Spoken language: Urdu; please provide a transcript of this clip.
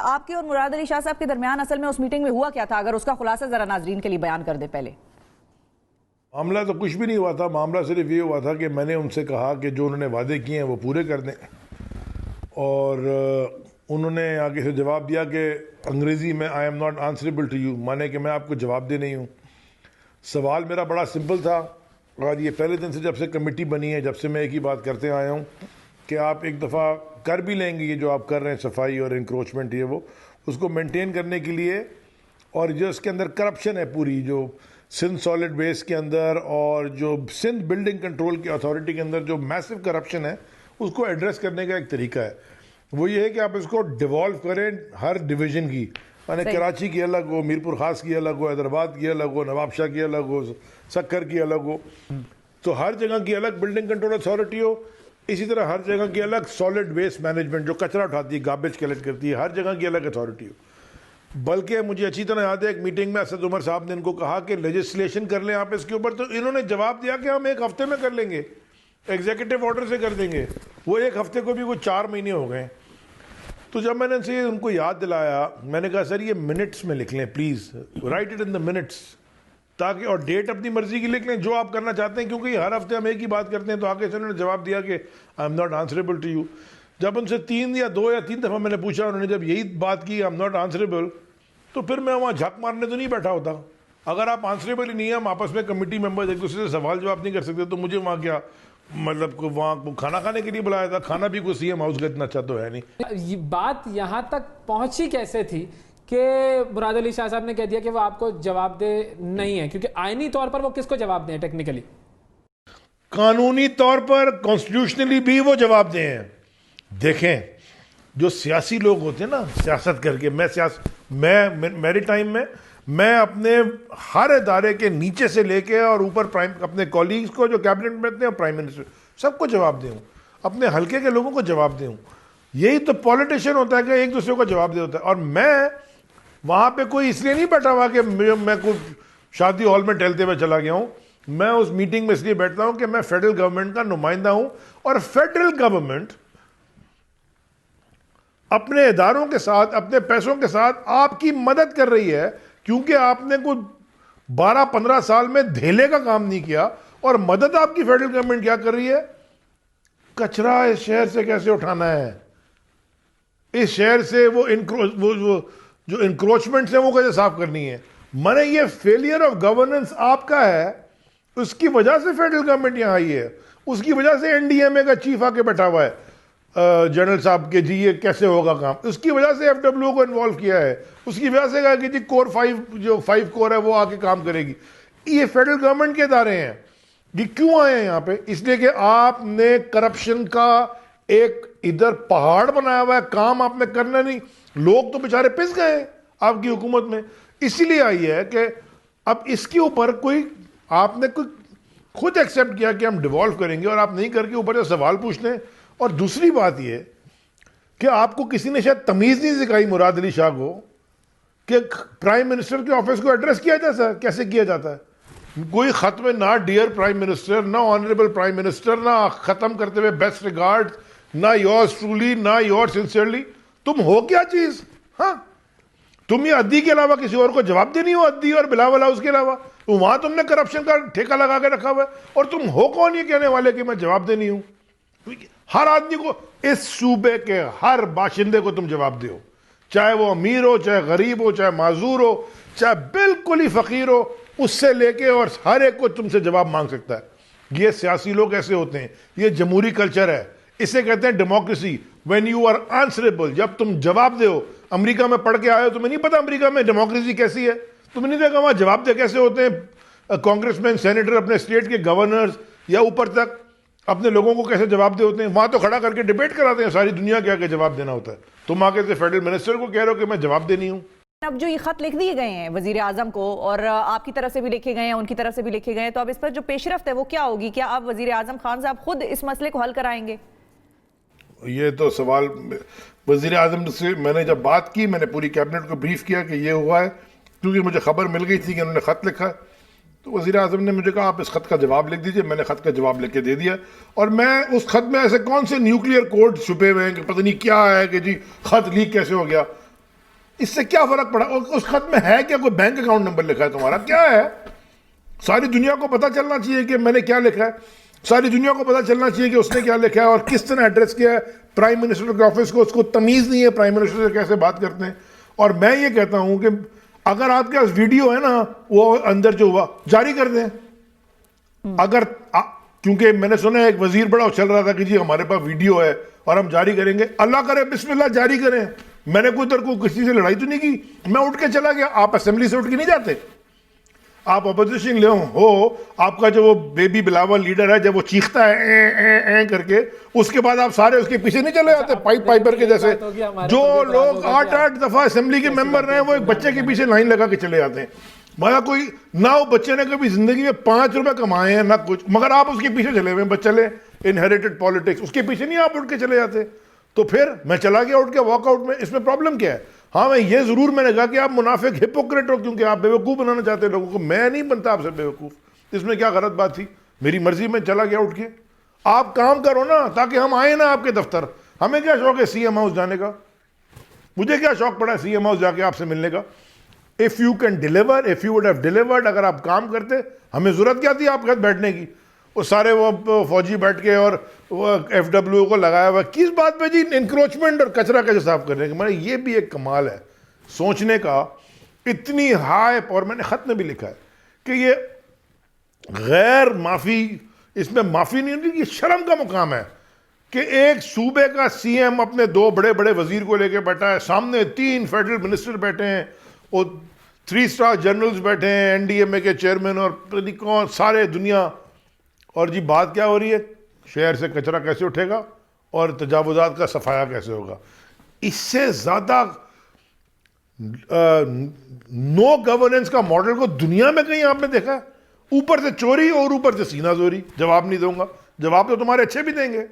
آپ کے اور مراد علی شاہ صاحب کے درمیان اصل میں اس میٹنگ میں ہوا کیا تھا؟ اگر اس کا خلاصہ ذرا ناظرین کے لیے بیان کر دے پہلے. معاملہ تو کچھ بھی نہیں ہوا تھا. معاملہ صرف یہ ہوا تھا کہ میں نے ان سے کہا کہ جو انہوں نے وعدے کیے ہیں وہ پورے کر دیں, اور انہوں نے آگے سے جواب دیا کہ انگریزی میں I am not answerable to you, مانے کہ میں آپ کو جواب دے نہیں ہوں. سوال میرا بڑا سمپل تھا, اور یہ پہلے دن سے جب سے کمیٹی بنی ہے, جب سے میں ایک ہی بات کرتے آیا ہوں کہ آپ ایک دفعہ کر بھی لیں گے یہ جو آپ کر رہے ہیں صفائی اور انکروچمنٹ, یہ وہ اس کو مینٹین کرنے کے لیے, اور جو اس کے اندر کرپشن ہے پوری, جو سندھ سالڈ ویسٹ کے اندر اور جو سندھ بلڈنگ کنٹرول کی اتھارٹی کے اندر جو میسو کرپشن ہے, اس کو ایڈریس کرنے کا ایک طریقہ ہے. وہ یہ ہے کہ آپ اس کو ڈیوالو کریں ہر ڈویژن کی, یعنی کراچی کی الگ ہو, میرپور خاص کی الگ ہو, حیدرآباد کی الگ ہو, نواب شاہ کی الگ ہو, سکر کی الگ ہو, تو ہر جگہ کی الگ بلڈنگ کنٹرول اتھارٹی ہو. اسی طرح ہر جگہ کی الگ سالڈ ویسٹ مینجمنٹ جو کچرا اٹھاتی ہے, گاربیج کلیکٹ کرتی ہے, ہر جگہ کی الگ اتھارٹی ہو. بلکہ مجھے اچھی طرح یاد ہے ایک میٹنگ میں اسد عمر صاحب نے ان کو کہا کہ لیجسلیشن کر لیں آپ اس کے اوپر, تو انہوں نے جواب دیا کہ ہم ایک ہفتے میں کر لیں گے, ایگزیکٹو آرڈر سے کر دیں گے. وہ ایک ہفتے کو بھی وہ 4 مہینے ہو گئے. تو جب میں نے ان کو یاد دلایا, میں نے کہا سر یہ منٹس میں لکھ لیں please, right it in the minutes, تاکہ اور ڈیٹ اپنی مرضی کی لکھ لیں جو آپ کرنا چاہتے ہیں, کیونکہ ہر ہفتے ہم ایک ہی بات کرتے ہیں. تو آگے سے انہوں نے جواب دیا کہ I am not answerable to you. جب ان سے 3 یا 2 یا 3 دفعہ میں نے پوچھا, انہوں نے جب یہی بات کی آئی ایم ناٹ آنسریبل, تو پھر میں وہاں جھک مارنے تو نہیں بیٹھا ہوتا. اگر آپ آنسریبل ہی نہیں ہیں, ہم آپس میں کمیٹی ممبرز ایک دوسرے سے سوال جواب نہیں کر سکتے, تو مجھے وہاں کیا مطلب وہاں کھانا کھانے کے لیے بلایا تھا؟ کھانا بھی کوئی سی ایم ہاؤس کا اتنا اچھا تو ہے نہیں. یہ بات یہاں تک پہنچی کیسے تھی کہ مراد علی شاہ صاحب نے کہہ دیا کہ وہ آپ کو جواب دہ نہیں ہے, کیونکہ آئینی طور پر وہ کس کو جواب دیں ٹیکنیکلی؟ قانونی طور پر کانسٹیٹیوشنلی بھی وہ جواب دیں ہیں. دیکھیں جو سیاسی لوگ ہوتے ہیں نا, سیاست کر کے, میں میرے ٹائم میں اپنے ہر ادارے کے نیچے سے لے کے اور اوپر اپنے کولیگز کو جو کیبنٹ میں رہتے ہیں, پرائم منسٹر, سب کو جواب دوں, اپنے حلقے کے لوگوں کو جواب دوں. یہی تو پولیٹیشین ہوتا ہے کہ ایک دوسرے کو جواب دے ہوتا ہے. اور میں وہاں پہ کوئی اس لیے نہیں بیٹھا ہوا کہ میں کوئی شادی ہال میں ٹہلتے ہوئے چلا گیا ہوں. میں اس میٹنگ میں اس لیے بیٹھتا ہوں کہ میں فیڈرل گورنمنٹ کا نمائندہ ہوں, اور فیڈرل گورنمنٹ اپنے اداروں کے ساتھ, اپنے پیسوں کے ساتھ آپ کی مدد کر رہی ہے, کیونکہ آپ نے کوئی 12-15 سال میں دھیلے کا کام نہیں کیا. اور مدد آپ کی فیڈرل گورنمنٹ کیا کر رہی ہے؟ کچرا اس شہر سے کیسے اٹھانا ہے, اس شہر سے وہ جو انکروچمنٹس ہیں وہ کیسے صاف کرنی ہے. میں یہ فیلئر آف گورننس آپ کا ہے, اس کی وجہ سے فیڈرل گورنمنٹ یہاں آئی ہے, اس کی وجہ سے NDMA کا چیف آ کے بیٹھا ہوا ہے جنرل صاحب کے, جی یہ کیسے ہوگا کام, اس کی وجہ سے FWO کو انوالو کیا ہے, اس کی وجہ سے کہا کہ جی کور 5 جو 5 کور ہے وہ آ کے کام کرے گی. یہ فیڈرل گورنمنٹ کے ادارے ہیں. یہ کیوں آئے ہیں یہاں پہ؟ اس لیے کہ آپ نے کرپشن کا ایک ادھر پہاڑ بنایا ہوا ہے, کام آپ نے کرنا نہیں. لوگ تو بیچارے پس گئے ہیں آپ کی حکومت میں. اسی لیے آئی ہے کہ اب اس کے اوپر کوئی آپ نے کوئی خود ایکسیپٹ کیا کہ ہم ڈیوالو کریں گے, اور آپ نہیں کر کے اوپر سے سوال پوچھتے ہیں. اور دوسری بات یہ کہ آپ کو کسی نے شاید تمیز نہیں سکھائی مراد علی شاہ کو کہ پرائم منسٹر کے آفس کو ایڈریس کیا جاتا ہے, کیسے کیا جاتا ہے. کوئی خط میں نہ ڈیئر پرائم منسٹر, نہ آنریبل پرائم منسٹر, نہ ختم کرتے ہوئے بیسٹ ریگارڈ, نہ یورز ٹرولی, نہ یورز سنسیئرلی. تم ہو کیا چیز؟ ہاں تم یہ عدی کے علاوہ کسی اور کو جواب دینی ہو, عدی اور بلاول ہاؤس کے علاوہ. وہاں تم نے کرپشن کا ٹھیکہ لگا کے رکھا ہوا ہے, اور تم ہو کون یہ کہنے والے کہ میں جواب دینی ہوں؟ ہر آدمی کو, اس صوبے کے ہر باشندے کو تم جواب دو, چاہے وہ امیر ہو, چاہے غریب ہو, چاہے معذور ہو, چاہے بالکل ہی فقیر ہو, اس سے لے کے اور ہر ایک کو تم سے جواب مانگ سکتا ہے. یہ سیاسی لوگ ایسے ہوتے ہیں, یہ جمہوری کلچر ہے, اسے کہتے ہیں democracy. When you are answerable, جب تم جواب دو. امریکہ میں پڑھ کے آئے ہو, تمہیں نہیں پتا امریکہ میں ڈیموکریسی کیسی ہے؟ تم نے نہیں دیکھا وہاں جواب دہ کیسے ہوتے ہیں کانگریس مین, سینیٹر, اپنے اسٹیٹ کے گورنرز یا اوپر تک اپنے لوگوں کو کیسے جواب دے ہوتے ہیں. وہاں تو کھڑا کر کے ڈیبیٹ کراتے ہیں, ساری دنیا کے آگے جواب دینا ہوتا ہے. تم آگے سے فیڈرل منسٹر کو کہہ رہے ہو کہ میں جواب دینی ہوں. اب جو یہ خط لکھ دیے گئے ہیں وزیر اعظم کو, اور آپ کی طرف سے بھی لکھے گئے ہیں, ان کی طرف سے بھی لکھے گئے ہیں, تو اب اس پر جو پیش رفت ہے وہ کیا ہوگی؟ کیا اب وزیر اعظم خان صاحب خود اس مسئلے کو حل کرائیں گے؟ یہ تو سوال وزیر اعظم سے میں نے جب بات کی, میں نے پوری کیبنٹ کو بریف کیا کہ یہ ہوا ہے, کیونکہ مجھے خبر مل گئی تھی کہ انہوں نے خط لکھا ہے. تو وزیر اعظم نے مجھے کہا آپ اس خط کا جواب لکھ دیجئے. میں نے خط کا جواب لکھ کے دے دیا, اور میں اس خط میں ایسے کون سے نیوکلیئر کوڈ چھپے ہوئے ہیں کہ پتہ نہیں کیا ہے کہ جی خط لیک کیسے ہو گیا. اس سے کیا فرق پڑا؟ اس خط میں ہے کیا؟ کوئی بینک اکاؤنٹ نمبر لکھا ہے تمہارا؟ کیا ہے؟ ساری دنیا کو پتا چلنا چاہیے کہ میں نے کیا لکھا ہے، ساری دنیا کو پتا چلنا چاہیے کہ اس نے کیا لکھا ہے اور کس طرح ایڈریس کیا ہے پرائم منسٹر کے آفس کو. اس کو تمیز نہیں ہے پرائم منسٹر سے کیسے بات کرتے ہیں. اور میں یہ کہتا ہوں کہ اگر آپ کے پاس ویڈیو ہے نا وہ اندر جو ہوا جاری کر دیں. اگر کیونکہ میں نے سنا ہے ایک وزیر بڑا چل رہا تھا کہ جی ہمارے پاس ویڈیو ہے اور ہم جاری کریں گے. اللہ کرے بسم اللہ جاری کریں. میں نے کوئی ادھر کو کسی سے لڑائی تو نہیں کی، میں اٹھ کے چلا گیا. آپ اسمبلی سے اٹھ کے نہیں جاتے، آپ اپوزیشن لے ہو، آپ کا جو وہ بیبی بلاول لیڈر ہے جب وہ چیختا ہے کر کے، اس کے بعد آپ سارے اس کے پیچھے نہیں چلے جاتے پائپر کے جیسے. جو لوگ 8 دفعہ اسمبلی کے ممبر رہے ہیں وہ ایک بچے کے پیچھے لائن لگا کے چلے جاتے ہیں. مگر کوئی نہ وہ بچے نے کبھی زندگی میں 5 روپے کمائے ہیں نہ کچھ، مگر آپ اس کے پیچھے چلے ہوئے ہیں. بس چلے انہیریٹڈ پالیٹکس، اس کے پیچھے نہیں آپ اٹھ کے چلے جاتے. تو پھر میں چلا گیا اٹھ کے واک آؤٹ میں. اس میں پرابلم کیا ہے؟ ہاں میں یہ ضرور میں نے کہا کہ آپ منافق ہپوکریٹ ہو کیونکہ آپ بیوقوف بنانا چاہتے ہیں لوگوں کو. میں نہیں بنتا آپ سے بیوقوف. اس میں کیا غلط بات تھی؟ میری مرضی میں چلا گیا اٹھ کے. آپ کام کرو نا تاکہ ہم آئیں نا آپ کے دفتر. ہمیں کیا شوق ہے سی ایم ہاؤس جانے کا؟ مجھے کیا شوق پڑا ہے سی ایم ہاؤس جا کے آپ سے ملنے کا؟ if you can deliver, if you would have delivered, اگر آپ کام کرتے ہمیں ضرورت کیا تھی آپ کے بیٹھنے کی؟ وہ سارے وہ فوجی بیٹھ کے اور وہ ایف ڈبلیو کو لگایا ہوا کس بات پہ جی؟ انکروچمنٹ اور کچرا کیسے صاف کرنے کا. میں یہ بھی ایک کمال ہے سوچنے کا. اتنی ہائی، اور میں نے خط میں بھی لکھا ہے کہ یہ غیر معافی، اس میں معافی نہیں ہوتی، یہ شرم کا مقام ہے کہ ایک صوبے کا سی ایم اپنے 2 بڑے بڑے وزیر کو لے کے بیٹھا ہے، سامنے 3 فیڈرل منسٹر بیٹھے ہیں، اور 3 اسٹار جنرلز بیٹھے ہیں، این ڈی ایم اے کے چیئرمین اور کون سارے دنیا. اور جی بات کیا ہو رہی ہے؟ شہر سے کچرا کیسے اٹھے گا اور تجاوزات کا صفایا کیسے ہوگا. اس سے زیادہ نو گورننس کا ماڈل کو دنیا میں کہیں آپ نے دیکھا ہے؟ اوپر سے چوری اور اوپر سے سینہ زوری. جواب نہیں دوں گا، جواب تو تمہارے اچھے بھی دیں گے.